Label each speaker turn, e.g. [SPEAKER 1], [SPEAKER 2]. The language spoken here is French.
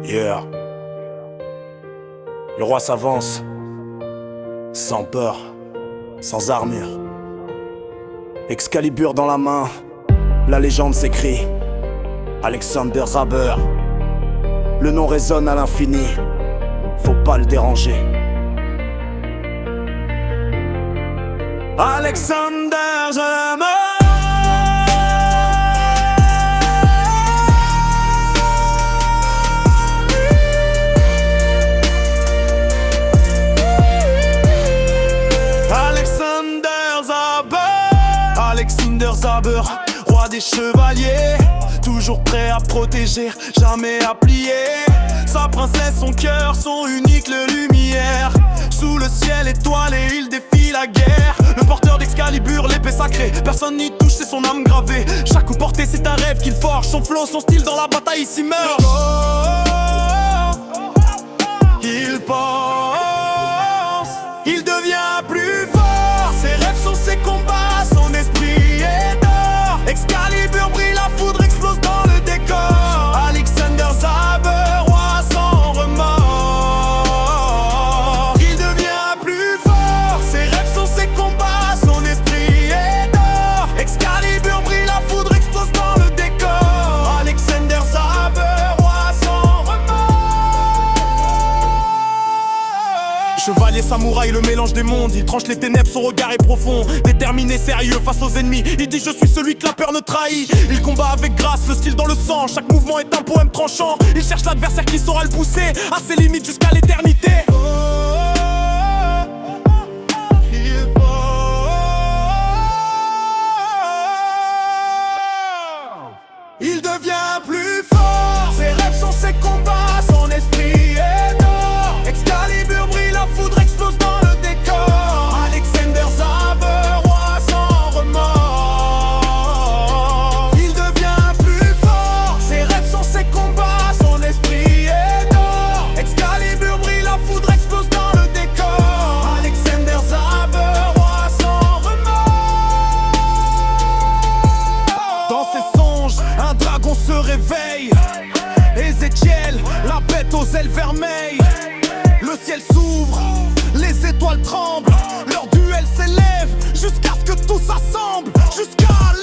[SPEAKER 1] Yeah. Le roi s'avance, sans peur, sans armure. Excalibur dans la main, la légende s'écrit. Alexander Zaber. Le nom résonne à l'infini, faut pas le déranger. Alexander Zaber. Alexander Zaber, roi des chevaliers, toujours prêt à protéger, jamais à plier. Sa princesse, son cœur, son unique lumière. Sous le ciel étoilé, il défie la guerre. Le porteur d'Excalibur, l'épée sacrée, personne n'y touche, c'est son âme gravée. Chaque coup porté, c'est un rêve qu'il forge. Son flow, son style dans la bataille, il s'y meurt. Il pense, il devient plus fort. Ses rêves sont ses combats, son esprit est d'or. Excalibur brille, la foudre explose dans le décor. Alexander Zaber, roi sans remords. Il devient plus fort, ses rêves sont ses combats, son esprit est d'or. Excalibur brille, la foudre explose dans le décor. Alexander Zaber, roi sans remords. Chevalier samouraï, le mélange des mondes. Il tranche les ténèbres, son regard est profond. Déterminé, sérieux face aux ennemis. Il dit je suis celui que la peur ne trahit. Il combat avec grâce, le style dans le sang. Chaque mouvement est un poème tranchant. Il cherche l'adversaire qui saura le pousser à ses limites jusqu'à l'éternité. Il devient plus fort. Ses rêves sont ses combats, son esprit est d'or. Excalibur brille, la foudre explose dans le décor. Alexander Zaber, roi sans remords. Il devient plus fort. Ses rêves sont ses combats, son esprit est d'or. Excalibur brille, la foudre explose dans le décor. Alexander Zaber, roi sans remords. Dans ses songes, un dragon se réveille. Ézéchiel, la bête aux ailes vermeilles. Le ciel s'ouvre, les étoiles tremblent. Leur duel s'élève jusqu'à ce que tout s'assemble, jusqu'à